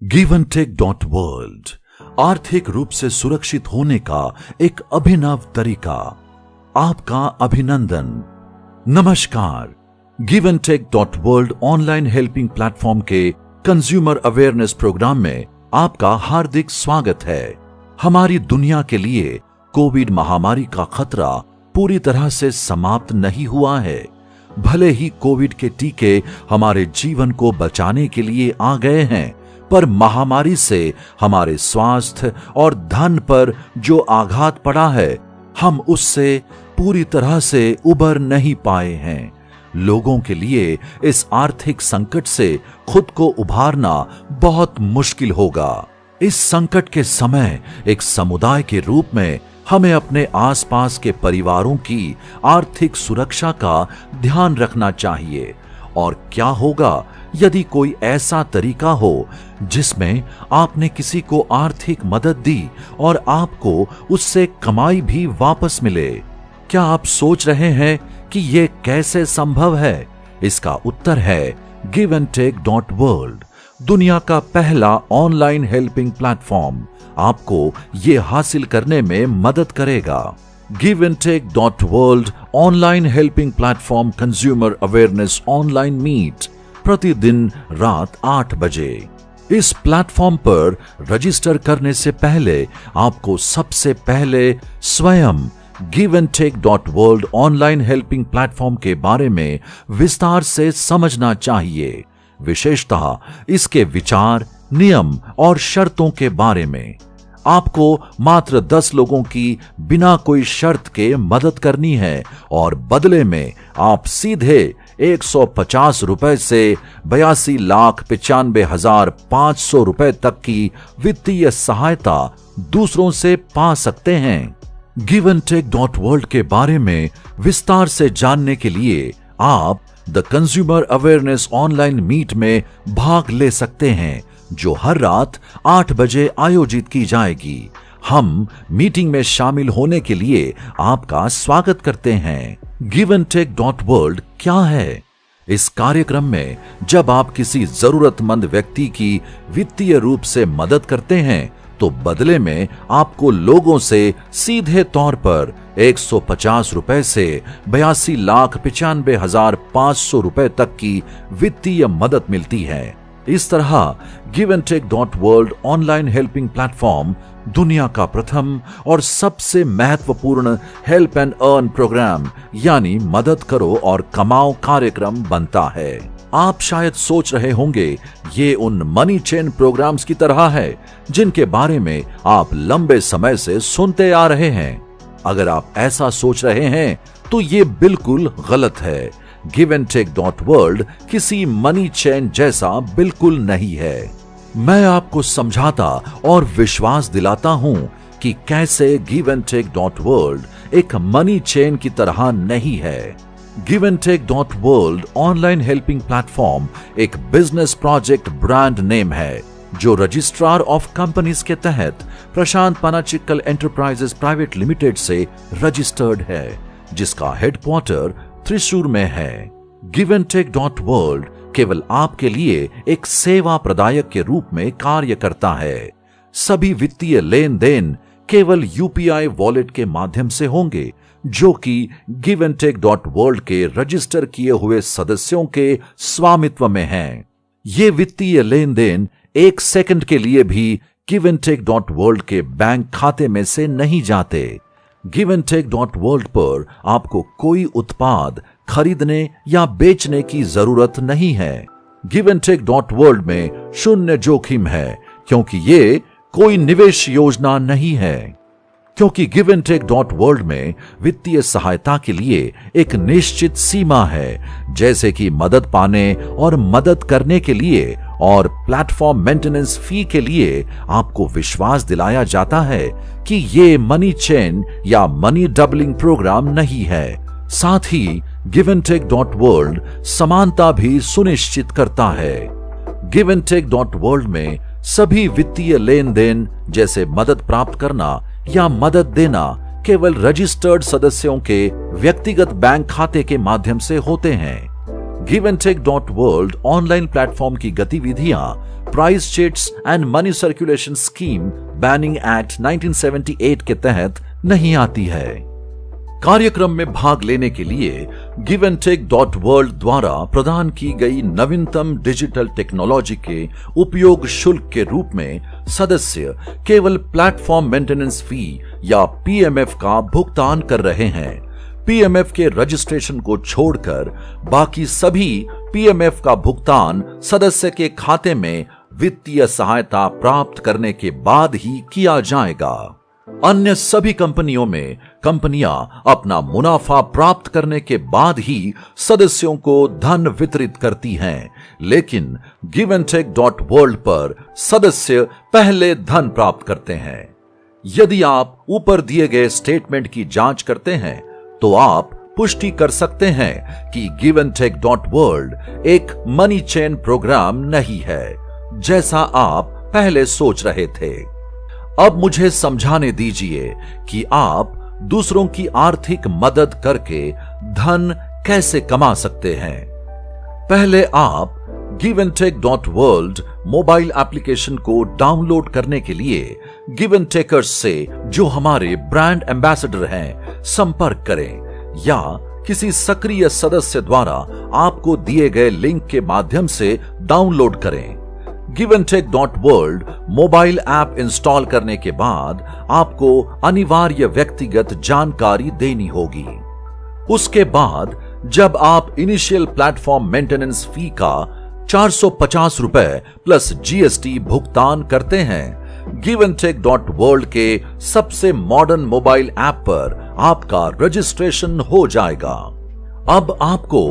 GiveAndTake.World आर्थिक रूप से सुरक्षित होने का एक अभिनव तरीका। आपका अभिनंदन। नमस्कार। GiveAndTake.World ऑनलाइन हेल्पिंग प्लेटफॉर्म के कंज्यूमर अवेयरनेस प्रोग्राम में आपका हार्दिक स्वागत है। हमारी दुनिया के लिए कोविड महामारी का खतरा पूरी तरह से समाप्त नहीं हुआ है। भले ही कोविड के टीके हमारे जीवन को बचाने के लिए आ गए हैं, पर महामारी से हमारे स्वास्थ्य और धन पर जो आघात पड़ा है, हम उससे पूरी तरह से उबर नहीं पाए हैं। लोगों के लिए इस आर्थिक संकट से खुद को उभारना बहुत मुश्किल होगा। इस संकट के समय एक समुदाय के रूप में हमें अपने आसपास के परिवारों की आर्थिक सुरक्षा का ध्यान रखना चाहिए। और क्या होगा यदि कोई ऐसा तरीका हो जिसमें आपने किसी को आर्थिक मदद दी और आपको उससे कमाई भी वापस मिले? क्या आप सोच रहे हैं कि यह कैसे संभव है? इसका उत्तर है GiveAndTake.World, दुनिया का पहला ऑनलाइन हेल्पिंग प्लेटफॉर्म आपको ये हासिल करने में मदद करेगा। GiveAndTake.World online helping platform consumer awareness online meet प्रतिदिन रात 8 बजे। इस प्लेटफॉर्म पर रजिस्टर करने से पहले आपको सबसे पहले स्वयं GiveAndTake.World ऑनलाइन हेल्पिंग प्लेटफॉर्म के बारे में विस्तार से समझना चाहिए, विशेषतः इसके विचार, नियम और शर्तों के बारे में। आपको मात्र 10 लोगों की बिना कोई शर्त के मदद करनी है और बदले में आप सीधे 150 रुपए से 82,95,500 रुपए तक की वित्तीय सहायता दूसरों से पा सकते हैं। GiveAndTake.World के बारे में विस्तार से जानने के लिए आप the consumer awareness online meet में भाग ले सकते हैं, जो हर रात 8 बजे आयोजित की जाएगी। हम मीटिंग में शामिल होने के लिए आपका स्वागत करते हैं। GiveAndTake.World क्या है? इस कार्यक्रम में जब आप किसी जरूरतमंद व्यक्ति की वित्तीय रूप से मदद करते हैं, तो बदले में आपको लोगों से सीधे तौर पर 150 रुपए से 82,95,500 रुपए तक की वित्तीय मदद मिलती है। इस तरह GiveAndTake.World ऑनलाइन हेल्पिंग प्लेटफॉर्म दुनिया का प्रथम और सबसे महत्वपूर्ण हेल्प एंड अर्न प्रोग्राम यानी मदद करो और कमाओ कार्यक्रम बनता है। आप शायद सोच रहे होंगे ये उन मनी चेन प्रोग्राम्स की तरह है जिनके बारे में आप लंबे समय से सुनते आ रहे हैं। अगर आप ऐसा सोच रहे हैं तो ये बिल्कुल गलत है। GiveAndTake.World किसी मनी चेन जैसा बिल्कुल नहीं है। मैं आपको समझाता और विश्वास दिलाता हूं कि कैसे GiveAndTake.World एक मनी चेन की तरह नहीं है। GiveAndTake.World ऑनलाइन हेल्पिंग प्लेटफॉर्म एक बिजनेस प्रोजेक्ट ब्रांड नेम है, जो रजिस्ट्रार ऑफ कंपनीज के तहत प्रशांत पानाचिक्कल एंटरप्राइजेस प्राइवेट लिमिटेड से रजिस्टर्ड है, जिसका हेडक्वार्टर त्रिशूर में है। GiveAndTake.World केवल आपके लिए एक सेवा प्रदायक के रूप में कार्य करता है। सभी वित्तीय लेन देन केवल UPI वॉलेट के माध्यम से होंगे, जो कि GiveAndTake.World के रजिस्टर किए हुए सदस्यों के स्वामित्व में हैं। ये वित्तीय लेन देन 1 सेकंड के लिए भी GiveAndTake.World के बैंक खाते में से नहीं जाते। GiveAndTake.World पर आपको कोई उत्पाद खरीदने या बेचने की जरूरत नहीं है। GiveAndTake.World में शून्य जोखिम है, क्योंकि ये कोई निवेश योजना नहीं है। क्योंकि GiveAndTake.World में वित्तीय सहायता के लिए एक निश्चित सीमा है, जैसे कि मदद पाने और मदद करने के लिए और प्लेटफॉर्म मेंटेनेंस फी के लिए आपको विश्वास दिलाया जाता है कि ये मनी चेन या मनी डबलिंग प्रोग्राम नहीं है। साथ ही GiveAndTake.World समानता भी सुनिश्चित करता है। GiveAndTake.World में सभी वित्तीय लेन देन, जैसे मदद प्राप्त करना या मदद देना, केवल रजिस्टर्ड सदस्यों के व्यक्तिगत बैंक खाते के माध्यम से होते हैं। GiveAndTake.World ऑनलाइन प्लेटफॉर्म की गतिविधियां price chits and money circulation scheme banning act 1978 के तहत नहीं आती है। कार्यक्रम में भाग लेने के लिए giveandtake.world द्वारा प्रदान की गई नवीनतम डिजिटल टेक्नोलॉजी के उपयोग शुल्क के रूप में सदस्य केवल प्लेटफॉर्म मेंटेनेंस फी या पीएमएफ का भुगतान कर रहे हैं। पीएमएफ के रजिस्ट्रेशन को छोड़कर बाकी सभी पीएमएफ का भुगतान सदस्य के खाते में वित्तीय सहायता प्राप्त करने के बाद ही किया जाएगा। अन्य सभी कंपनियों में कंपनियां अपना मुनाफा प्राप्त करने के बाद ही सदस्यों को धन वितरित करती हैं, लेकिन giveandtake.world पर सदस्य पहले धन प्राप्त करते हैं। यदि आप ऊपर दिए गए स्टेटमेंट की जांच करते हैं तो आप पुष्टि कर सकते हैं कि giveandtake.world एक मनी चेन प्रोग्राम नहीं है, जैसा आप पहले सोच रहे थे। अब मुझे समझाने दीजिए कि आप दूसरों की आर्थिक मदद करके धन कैसे कमा सकते हैं। पहले आप giveandtake.world मोबाइल एप्लीकेशन को डाउनलोड करने के लिए गिवनटेकर्स से जो हमारे ब्रांड एम्बेसडर हैं संपर्क करें या किसी सक्रिय सदस्य द्वारा आपको दिए गए लिंक के माध्यम से डाउनलोड करें। giveandtake.world मोबाइल ऐप इंस्टॉल करने के बाद आपको अनिवार्य व्यक्तिगत जानकारी देनी होगी। उसके बाद जब आप इनिशियल प्लेटफॉर्म मेंटेनेंस फी का 450 रुपए प्लस जीएसटी भुगतान करते हैं, giveandtake.world के सबसे मॉडर्न मोबाइल ऐप पर आपका रजिस्ट्रेशन हो जाएगा। अब आपको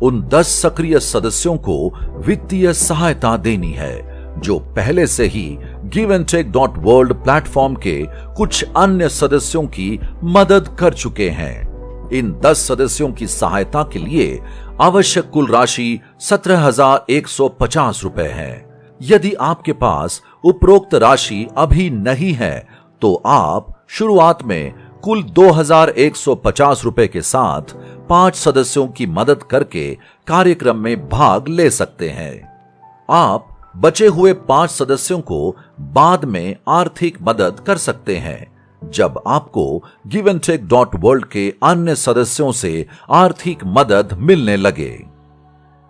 उन 10 सक्रिय सदस्यों को वित्तीय सहायता देनी है जो पहले से ही giveandtake.world प्लेटफॉर्म के कुछ अन्य सदस्यों की मदद कर चुके हैं। इन 10 सदस्यों की सहायता के लिए आवश्यक कुल राशि 17,150 रुपए है। यदि आपके पास उपरोक्त राशि अभी नहीं है तो आप शुरुआत में कुल 2,150 रुपए के साथ 5 सदस्यों की मदद करके कार्यक्रम में भाग ले सकते हैं। आप बचे हुए 5 सदस्यों को बाद में आर्थिक मदद कर सकते हैं जब आपको giveandtake.world के अन्य सदस्यों से आर्थिक मदद मिलने लगे।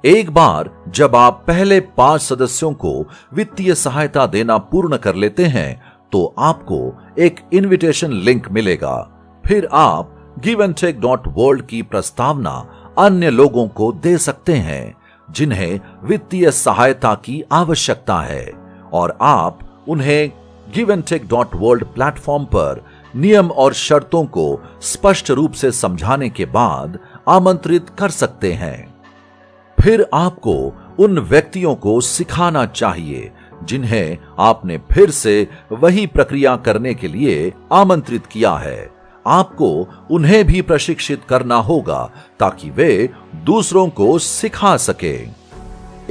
एक बार जब आप पहले 5 सदस्यों को वित्तीय सहायता देना पूर्ण कर लेते हैं तो आपको एक इनविटेशन लिंक मिलेगा। फिर आप giveandtake.world की प्रस्तावना अन्य लोगों को दे सकते हैं जिन्हें वित्तीय सहायता की आवश्यकता है और आप उन्हें giveandtake.world प्लेटफॉर्म पर नियम और शर्तों को स्पष्ट रूप से समझाने के बाद आमंत्रित कर सकते हैं। फिर आपको उन व्यक्तियों को सिखाना चाहिए जिन्हें आपने फिर से वही प्रक्रिया करने के लिए आमंत्रित किया है। आपको उन्हें भी प्रशिक्षित करना होगा ताकि वे दूसरों को सिखा सके।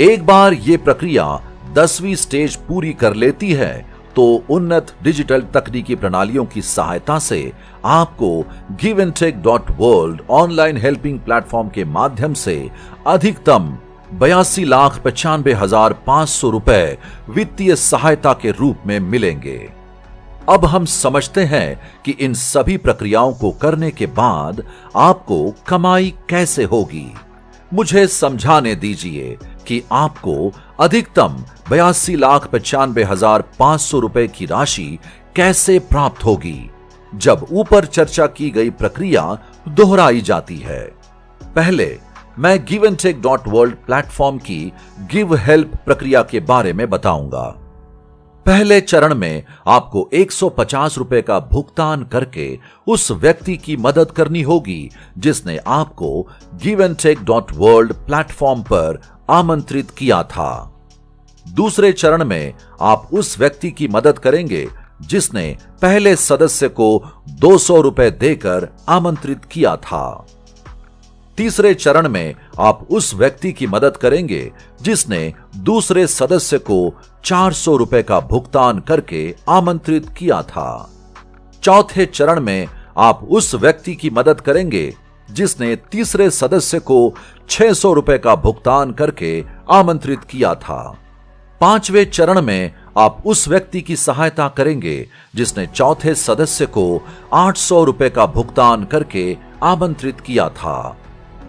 एक बार ये प्रक्रिया 10वीं स्टेज पूरी कर लेती है तो उन्नत डिजिटल तकनीकी प्रणालियों की सहायता से आपको giveandtake.world ऑनलाइन हेल्पिंग प्लेटफॉर्म के माध्यम से अधिकतम 82,95,500 रुपए वित्तीय सहायता के रूप में मिलेंगे। अब हम समझते हैं कि इन सभी प्रक्रियाओं को करने के बाद आपको कमाई कैसे होगी। मुझे समझाने दीजिए कि आपको अधिकतम 82,95,500 रुपए की राशि कैसे प्राप्त होगी जब ऊपर चर्चा की गई प्रक्रिया दोहराई जाती है। पहले मैं giveandtake.world प्लेटफॉर्म की गिव हेल्प प्रक्रिया के बारे में बताऊंगा। पहले चरण में आपको 150 रुपए का भुगतान करके उस व्यक्ति की मदद करनी होगी जिसने आपको giveandtake.world प्लेटफॉर्म पर आमंत्रित किया था। दूसरे चरण में आप उस व्यक्ति की मदद करेंगे जिसने पहले सदस्य को 200 रुपए देकर आमंत्रित किया था। तीसरे चरण में आप उस व्यक्ति की मदद करेंगे जिसने दूसरे सदस्य को 400 रुपए का भुगतान करके आमंत्रित किया था। चौथे चरण में आप उस व्यक्ति की मदद करेंगे जिसने तीसरे सदस्य को 600 रुपए का भुगतान करके आमंत्रित किया था। 5वें चरण में आप उस व्यक्ति की सहायता करेंगे जिसने चौथे सदस्य को 800 रुपए का भुगतान करके आमंत्रित किया था।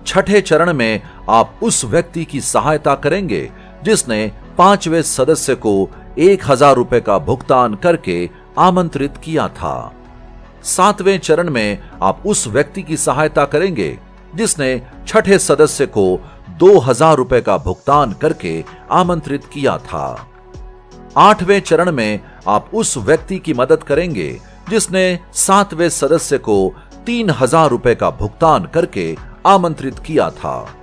6ठे चरण में आप उस व्यक्ति की सहायता करेंगे जिसने 5वें सदस्य को 1000 रुपए का भुगतान करके आमंत्रित किया था। 7वें चरण में आप उस व्यक्ति की सहायता करेंगे जिसने 6ठे सदस्य को 2000 रुपए का भुगतान करके आमंत्रित किया था। 8वें चरण में आप उस व्यक्ति की मदद करेंगे जिसने 7वें सदस्य को 3000 रुपए का भुगतान करके आमंत्रित किया था।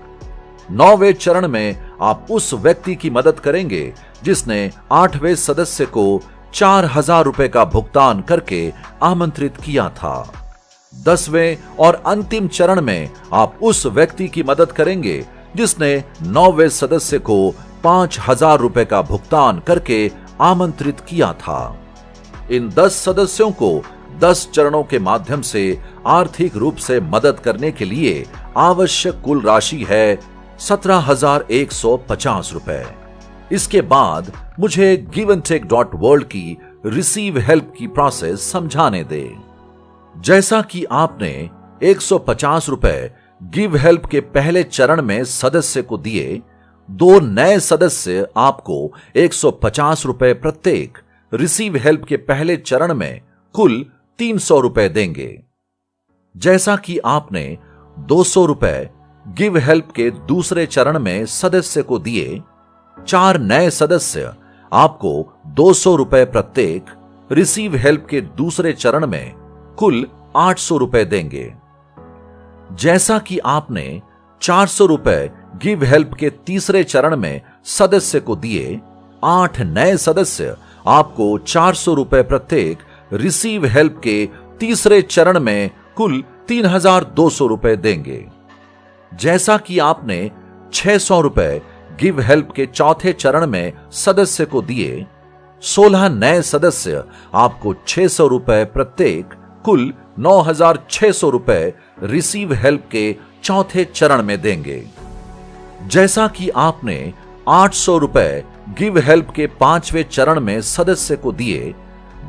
9वें चरण में आप उस व्यक्ति की मदद करेंगे जिसने 8वें सदस्य को 4000 रुपए का भुगतान करके आमंत्रित किया था। 10वें और अंतिम चरण में आप उस व्यक्ति की मदद करेंगे जिसने 9वें सदस्य को 5000 रुपए का भुगतान करके आमंत्रित किया था। इन 10 सदस्यों को 10 चरणों के माध्यम से आर्थिक रूप से मदद करने के लिए आवश्यक कुल राशि है 17,150 रुपए। इसके बाद मुझे giveandtake.world की रिसीव हेल्प की प्रोसेस समझाने दे। जैसा कि आपने 150 रुपए गिव हेल्प के पहले चरण में सदस्य को दिए, 2 नए सदस्य आपको 150 रुपए प्रत्येक रिसीव हेल्प के पहले चरण में कुल 300 रुपए देंगे। जैसा कि आपने 200 रुपए गिव हेल्प के दूसरे चरण में सदस्य को दिए, 4 नए सदस्य आपको 200 रुपए प्रत्येक रिसीव हेल्प के दूसरे चरण में कुल 800 रुपए देंगे। जैसा कि आपने 400 रुपए गिव हेल्प के तीसरे चरण में सदस्य को दिए, 8 नए सदस्य आपको 400 रुपए प्रत्येक रिसीव हेल्प के तीसरे चरण में कुल 3200 रुपए देंगे। जैसा कि आपने 600 रुपए गिव हेल्प के चौथे चरण में सदस्य को दिए, 16 नए सदस्य आपको 600 रुपए प्रत्येक कुल 9600 रुपए रिसीव हेल्प के चौथे चरण में देंगे। जैसा कि आपने 800 रुपए गिव हेल्प के 5वें चरण में सदस्य को दिए,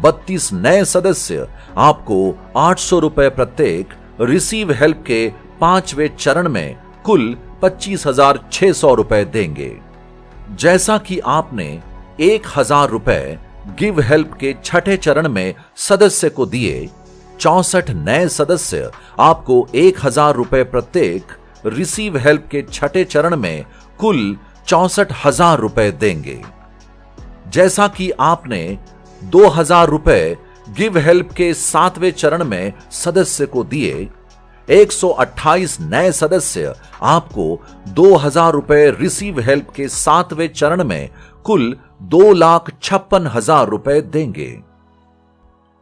32 नए सदस्य आपको 800 रुपए प्रत्येक रिसीव हेल्प के 5वें चरण में कुल 25,600 रुपए देंगे। जैसा कि आपने 1000 रुपए गिव हेल्प के 6ठे चरण में सदस्य को दिए, 64 नए सदस्य आपको 1000 रुपए प्रत्येक रिसीव हेल्प के 6ठे चरण में कुल 64,000 रुपए देंगे। जैसा कि आपने 2000 रुपए गिव हेल्प के 7वें चरण में सदस्य को दिए, 128 नए सदस्य आपको 2000 रुपए रिसीव हेल्प के 7वें चरण में कुल 2,56,000 रुपए देंगे।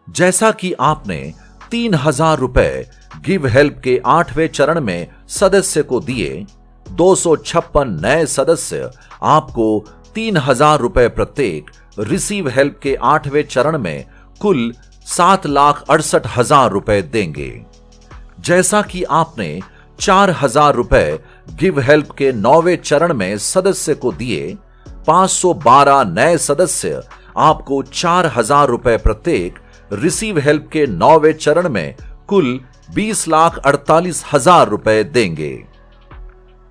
जैसा कि आपने 3000 रुपए गिव हेल्प के 8वें चरण में सदस्य को दिए, 256 नए सदस्य आपको 3000 रुपए प्रत्येक रिसीव हेल्प के 8वें चरण में कुल 7,68,000 रुपए देंगे। जैसा कि आपने 4000 रुपए गिव हेल्प के 9वें चरण में सदस्य को दिए, 512 नए सदस्य आपको 4000 रुपए प्रत्येक रिसीव हेल्प के 9वें चरण में कुल 20,48,000 रुपए देंगे।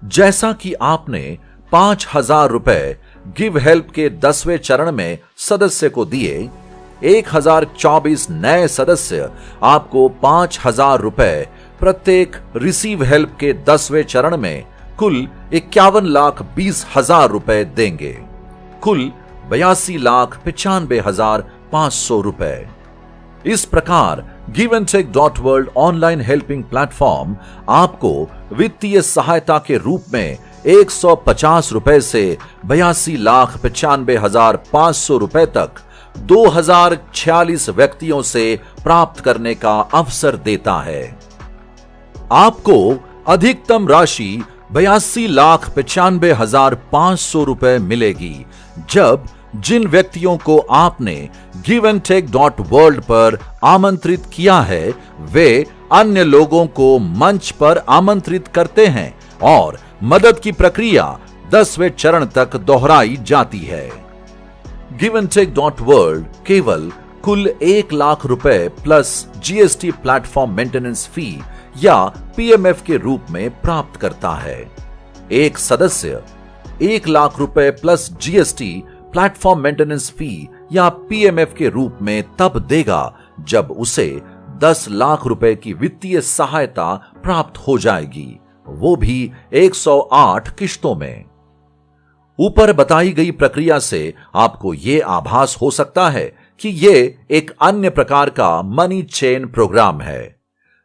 जैसा कि आपने 5000 रुपए गिव हेल्प के 10वें चरण में सदस्य को दिए, 1024 नए सदस्य आपको 5000 रुपए प्रत्येक रिसीव हेल्प के 10वें चरण में कुल 51,20,000 रुपए देंगे। कुल 82,95,500 रुपए। इस प्रकार giveandtake.world ऑनलाइन हेल्पिंग प्लेटफॉर्म आपको वित्तीय सहायता के रूप में 150 रुपए से 82,95,500 रुपए तक 2046 व्यक्तियों से प्राप्त करने का अवसर देता है। आपको अधिकतम राशि 82,95,500 रुपए मिलेगी जब जिन व्यक्तियों को आपने giveandtake.world पर आमंत्रित किया है वे अन्य लोगों को मंच पर आमंत्रित करते हैं और मदद की प्रक्रिया 10वें चरण तक दोहराई जाती है। Giventek.world केवल कुल 1 लाख रुपए प्लस जीएसटी प्लेटफॉर्म मेंटेनेंस फी या पीएमएफ के रूप में प्राप्त करता है। एक सदस्य 1 लाख रुपए प्लस जीएसटी प्लेटफॉर्म मेंटेनेंस फी या पीएमएफ के रूप में तब देगा जब उसे 10 लाख रुपए की वित्तीय सहायता प्राप्त हो जाएगी, वो भी 108 किश्तों में। ऊपर बताई गई प्रक्रिया से आपको यह आभास हो सकता है कि यह एक अन्य प्रकार का मनी चेन प्रोग्राम है।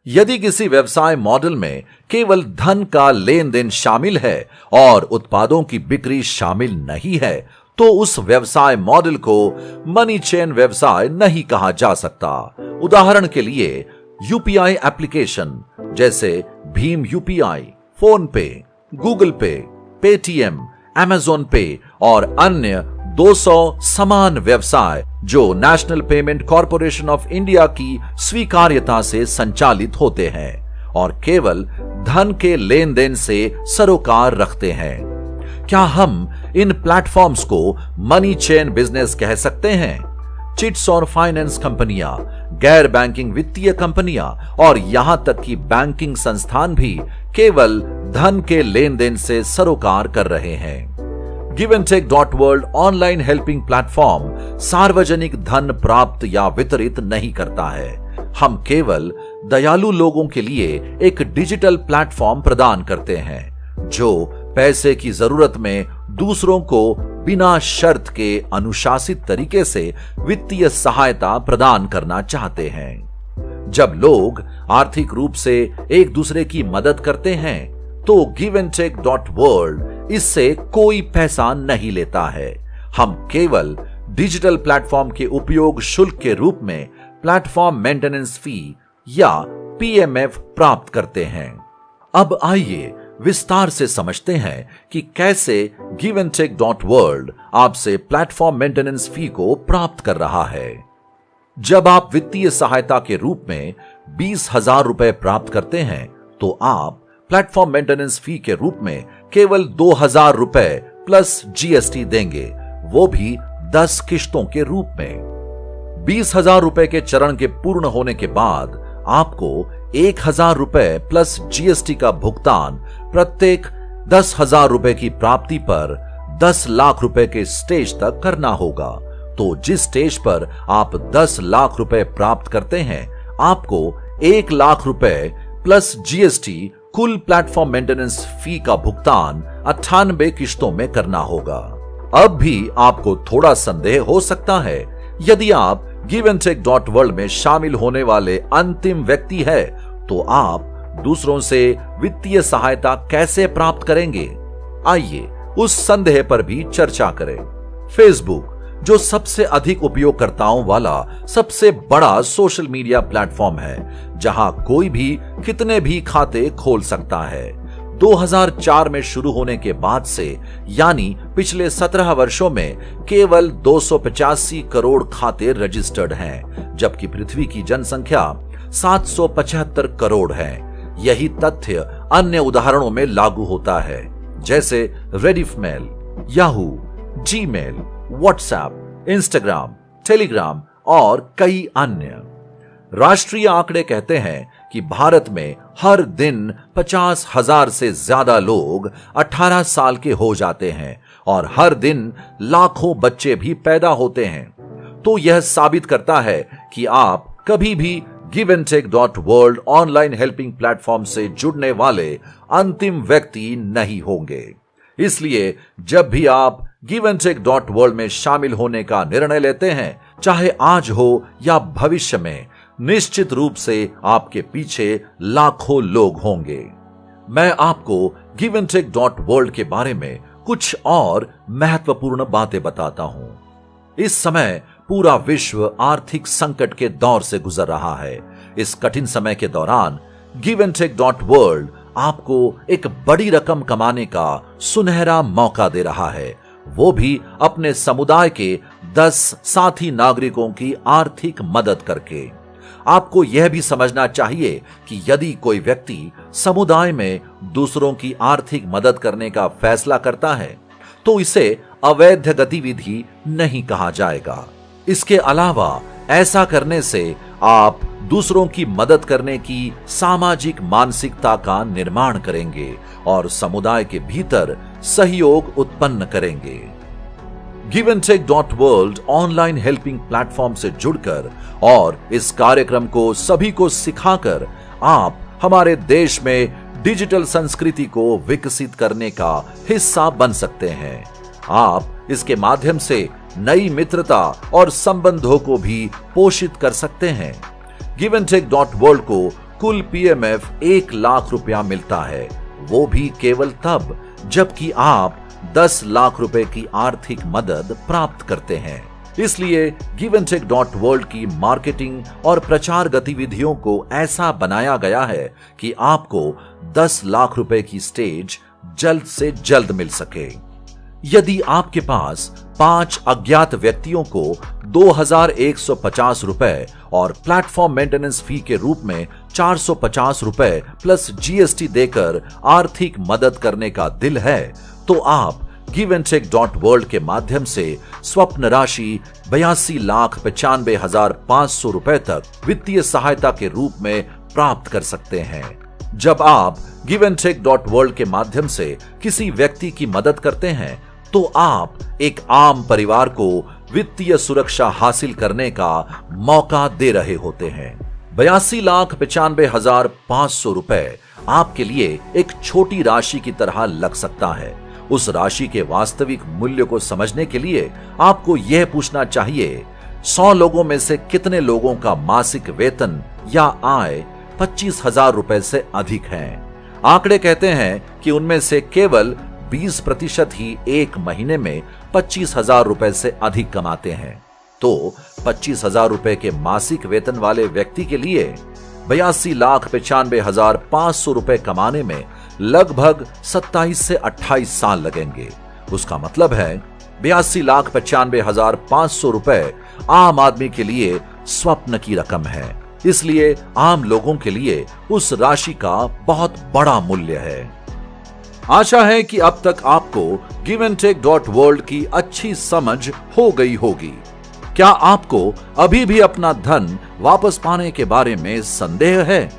यदि किसी व्यवसाय मॉडल में केवल धन का लेन देन शामिल है और उत्पादों की बिक्री शामिल नहीं है, तो उस व्यवसाय मॉडल को मनी चेन व्यवसाय नहीं कहा जा सकता। उदाहरण के लिए यूपीआई एप्लीकेशन जैसे भीम यूपीआई, फोन पे, गूगल पे, पेटीएम, अमेज़न पे और अन्य 200 समान व्यवसाय जो national payment corporation of India की स्वीकार्यता से संचालित होते हैं और केवल धन के लेन देन से सरोकार रखते हैं। क्या हम इन प्लेटफॉर्म्स को मनी चेन बिजनेस कह सकते हैं? चिट्स और फाइनेंस कंपनियां, गैर बैंकिंग वित्तीय कंपनियां और यहां तक कि बैंकिंग संस्थान भी केवल धन के लेन देन से सरोकार कर रहे हैं। Giventek.world ऑनलाइन हेल्पिंग प्लेटफॉर्म सार्वजनिक धन प्राप्त या वितरित नहीं करता है। हम केवल दयालु लोगों के लिए एक डिजिटल प्लेटफॉर्म प्रदान करते हैं जो पैसे की जरूरत में दूसरों को बिना शर्त के अनुशासित तरीके से वित्तीय सहायता प्रदान करना चाहते हैं। जब लोग आर्थिक रूप से एक दूसरे की मदद करते हैं तो Giventek.world इससे कोई पैसा नहीं लेता है। हम केवल डिजिटल प्लेटफॉर्म के उपयोग शुल्क के रूप में प्लेटफॉर्म मेंटेनेंस फी या पीएमएफ प्राप्त करते हैं। अब आइए विस्तार से समझते हैं कि कैसे Giventek.world आपसे प्लेटफॉर्म मेंटेनेंस फी को प्राप्त कर रहा है। जब आप वित्तीय सहायता के रूप में 20,000 रुपए प्राप्त करते हैं तो आप प्लेटफॉर्म मेंटेनेंस फी के रूप में केवल 2,000 रुपए प्लस जीएसटी देंगे, वो भी 10 किश्तों के रूप में। 20,000 रुपए के चरण के पूर्ण होने के बाद आपको 1,000 रुपए प्लस जीएसटी का भुगतान प्रत्येक 10,000 रुपए की प्राप्ति पर 10 लाख रुपए के स्टेज तक करना होगा। तो जिस स्टेज पर आप 10 लाख रुपए प्राप्त करते हैं, आपको 1 लाख रुपए प्लस जीएसटी कुल प्लेटफॉर्म मेंटेनेंस फी का भुगतान 98 किश्तों में करना होगा। अब भी आपको थोड़ा संदेह हो सकता है, यदि आप Giventek.world में शामिल होने वाले अंतिम व्यक्ति है तो आप दूसरों से वित्तीय सहायता कैसे प्राप्त करेंगे? आइए उस संदेह पर भी चर्चा करें। फेसबुक, जो सबसे अधिक उपयोगकर्ताओं वाला सबसे बड़ा सोशल मीडिया प्लेटफॉर्म है, जहां कोई भी कितने भी खाते खोल सकता है, 2004 में शुरू होने के बाद से यानी पिछले 17 वर्षों में केवल 285 करोड़ खाते रजिस्टर्ड हैं, जबकि पृथ्वी की जनसंख्या 775 करोड़ है। यही तथ्य अन्य उदाहरणों में लागू होता है, जैसे Rediffmail, Yahoo, Gmail, WhatsApp, Instagram, Telegram और कई अन्य। राष्ट्रीय आंकड़े कहते हैं कि भारत में हर दिन 50,000 से ज्यादा लोग 18 साल के हो जाते हैं और हर दिन लाखों बच्चे भी पैदा होते हैं। तो यह साबित करता है कि आप कभी भी Giventek.world ऑनलाइन हेल्पिंग प्लेटफॉर्म से जुड़ने वाले अंतिम व्यक्ति नहीं होंगे। इसलिए जब भी आप Giventek.world में शामिल होने का निर्णय लेते हैं, चाहे आज हो या भविष्य में, निश्चित रूप से आपके पीछे लाखों लोग होंगे। मैं आपको Giventek.world के बारे में कुछ और महत्वपूर्ण बातें बताता हूं। इस समय पूरा विश्व आर्थिक संकट के दौर से गुजर रहा है। इस कठिन समय के दौरान Giventek.world आपको एक बड़ी रकम कमाने का सुनहरा मौका दे रहा है, वो भी अपने समुदाय के 10 साथी नागरिकों की आर्थिक मदद करके। आपको यह भी समझना चाहिए कि यदि कोई व्यक्ति समुदाय में दूसरों की आर्थिक मदद करने का फैसला करता है, तो इसे अवैध गतिविधि नहीं कहा जाएगा। इसके अलावा ऐसा करने से आप दूसरों की मदद करने की सामाजिक मानसिकता का निर्माण करेंगे और समुदाय के भीतर सहयोग उत्पन्न करेंगे। GiveAndTake.World ऑनलाइन हेल्पिंग प्लेटफॉर्म से जुड़कर और इस कार्यक्रम को सभी को सिखाकर आप हमारे देश में डिजिटल संस्कृति को विकसित करने का हिस्सा बन सकते हैं। आप इसके माध्यम से नई मित्रता और संबंधों को भी पोषित कर सकते हैं। GiveAndTake.World को कुल PMF 1 लाख रुपया मिलता है, वो भी केवल तब जबकि आप 10 लाख रुपए की आर्थिक मदद प्राप्त करते हैं। इसलिए GiveAndTake.World की मार्केटिंग और प्रचार गतिविधियों को ऐसा बनाया गया है कि आपको 10 लाख रुपए की स्टेज जल्द से जल्द मिल सके। यदि आपके पास 5 अज्ञात व्यक्तियों को 2150 रुपए और प्लेटफॉर्म मेंटेनेंस फी के रूप में 450 रुपए प्लस GST देकर आर्थिक मदद करने का दिल है, तो आप GiveAndTake.World के माध्यम से स्वप्न राशि 82,95,500 रुपए तक वित्तीय सहायता के रूप में प्राप्त कर सकते हैं। जब आप GiveAndTake.World के माध्यम से किसी व्यक्ति की मदद करते हैं, तो आप एक आम परिवार को वित्तीय सुरक्षा हासिल करने का मौका दे रहे होते हैं। 82,95,500 रुपए आपके लिए एक छोटी राशि की तरह लग सकता है। उस राशि के वास्तविक मूल्य को समझने के लिए आपको यह पूछना चाहिए, 100 लोगों में से कितने लोगों का मासिक वेतन या आय 25,000 रुपए से अधिक है। आंकड़े कहते हैं कि उनमें से केवल 20% ही एक महीने में 25,000 रुपए से अधिक कमाते हैं। तो 25,000 रुपए के मासिक वेतन वाले व्यक्ति के लिए 82,95,500 रुपए कमाने में लगभग 27 से 28 साल लगेंगे। उसका मतलब है 82,95,500 रुपए आम आदमी के लिए स्वप्न की रकम है। इसलिए आम लोगों के लिए उस राशि का बहुत बड़ा मूल्य है। आशा है कि अब तक आपको GiveAndTake.World की अच्छी समझ हो गई होगी। क्या आपको अभी भी अपना धन वापस पाने के बारे में संदेह है?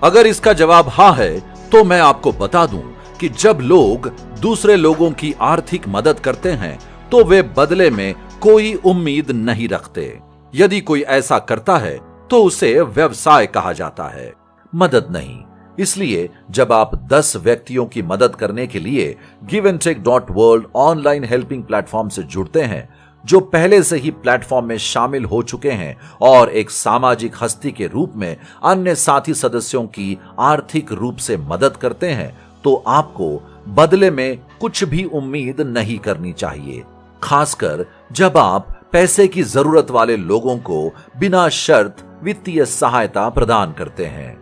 अगर इसका जवाब हाँ है, तो मैं आपको बता दूं कि जब लोग दूसरे लोगों की आर्थिक मदद करते हैं, तो वे बदले में कोई उम्मीद नहीं रखते। यदि कोई ऐसा करता है, तो उसे व्यवसाय कहा जाता है, मदद नहीं। इसलिए जब आप 10 व्यक्तियों की मदद करने के लिए GiveAndTake.World ऑनलाइन हेल्पिंग प्लेटफॉर्म से जुड़ते हैं, जो पहले से ही प्लेटफॉर्म में शामिल हो चुके हैं और एक सामाजिक हस्ती के रूप में अन्य साथी सदस्यों की आर्थिक रूप से मदद करते हैं, तो आपको बदले में कुछ भी उम्मीद नहीं करनी चाहिए, खासकर जब आप पैसे की जरूरत वाले लोगों को बिना शर्त वित्तीय सहायता प्रदान करते हैं।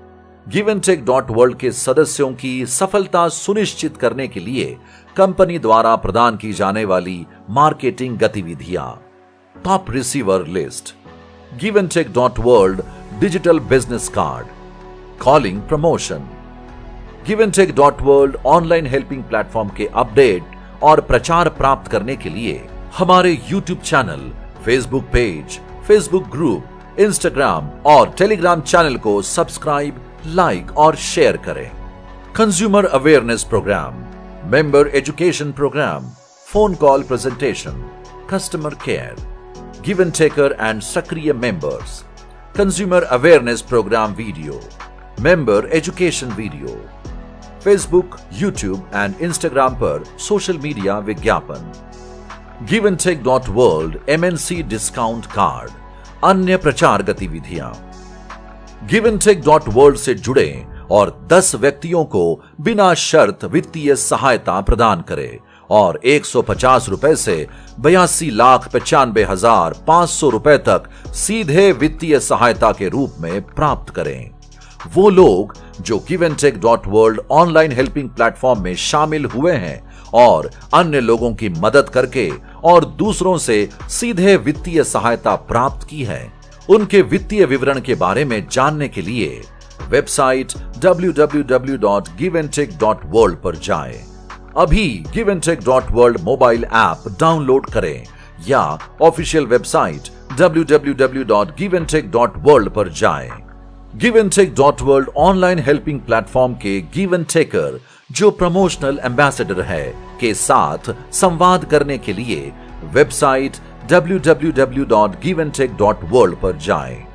GiveAndTake.World के सदस्यों की सफलता सुनिश्चित करने के लिए कंपनी द्वारा प्रदान की जाने वाली मार्केटिंग गतिविधियां, top receiver list, GiveAndTake.World digital business card, calling promotion, GiveAndTake.World online helping platform के अपडेट और प्रचार प्राप्त करने के लिए हमारे YouTube channel, Facebook page, Facebook group, Instagram और Telegram चैनल को सब्सक्राइब, लाइक और शेयर करें। Consumer awareness programme, member education programme, phone call presentation, customer care, give and taker and सक्रिय members, consumer awareness programme video, member education video, Facebook, YouTube and Instagram पर social media विज्ञापन, GiveAndTake.World MNC discount card, अन्य प्रचार गतिविधियां। GiveAndTake.World से जुड़े और 10 व्यक्तियों को बिना शर्त वित्तीय सहायता प्रदान करें और 150 रुपए से 82,95,500 रुपए तक सीधे वित्तीय सहायता के रूप में प्राप्त करें। वो लोग जो GiveAndTake.World ऑनलाइन हेल्पिंग प्लेटफॉर्म में शामिल हुए हैं और अन्य लोगों की मदद करके और दूसरों से सीधे वित्तीय सहायता प्राप्त की है, उनके वित्तीय विवरण के बारे में जानने के लिए वेबसाइट www.giveandtake.world पर जाएं। अभी giveandtake.world मोबाइल ऐप डाउनलोड करें या ऑफिशियल वेबसाइट www.giveandtake.world पर जाएं। giveandtake.world ऑनलाइन हेल्पिंग प्लेटफॉर्म के गिव एंड टेकर जो प्रमोशनल एम्बेसडर है के साथ संवाद करने के लिए वेबसाइट www.giveandtake.world पर जाएं।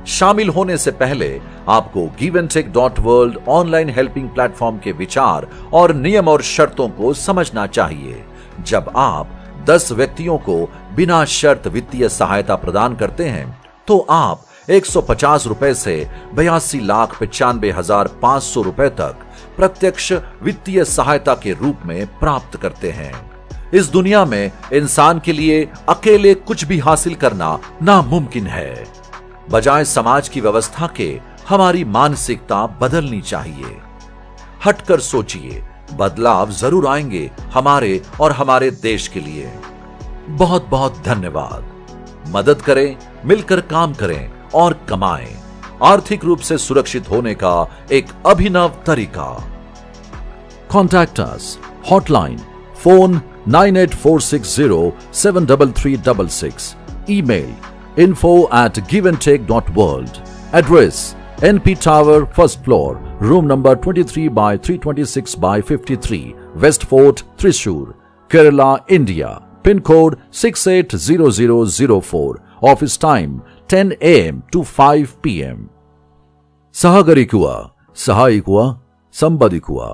शामिल होने से पहले आपको giveandtake.world ऑनलाइन हेल्पिंग प्लेटफॉर्म के विचार और नियम और शर्तों को समझना चाहिए। जब आप 10 व्यक्तियों को बिना शर्त वित्तीय सहायता प्रदान करते हैं तो आप 150 रुपए से 82,95,500 रुपए तक प्रत्यक्ष वित्तीय सहायता के रूप में प्राप्त करते हैं। इस दुनिया में इंसान के लिए अकेले कुछ भी हासिल करना नामुमकिन है। बजाय समाज की व्यवस्था के हमारी मानसिकता बदलनी चाहिए। हटकर सोचिए, बदलाव जरूर आएंगे हमारे और हमारे देश के लिए। बहुत बहुत धन्यवाद। मदद करें, मिलकर काम करें और कमाएं। आर्थिक रूप से सुरक्षित होने का एक अभिनव तरीका। Contact us hotline phone 9846073366 email info@giveandtake.world address NP Tower first floor room number 23/326/53 West Fort Thrissur Kerala India pin code 680004 office time 10 AM to 5 PM Sahagarikuwa Sahayikuwa Sambadikuwa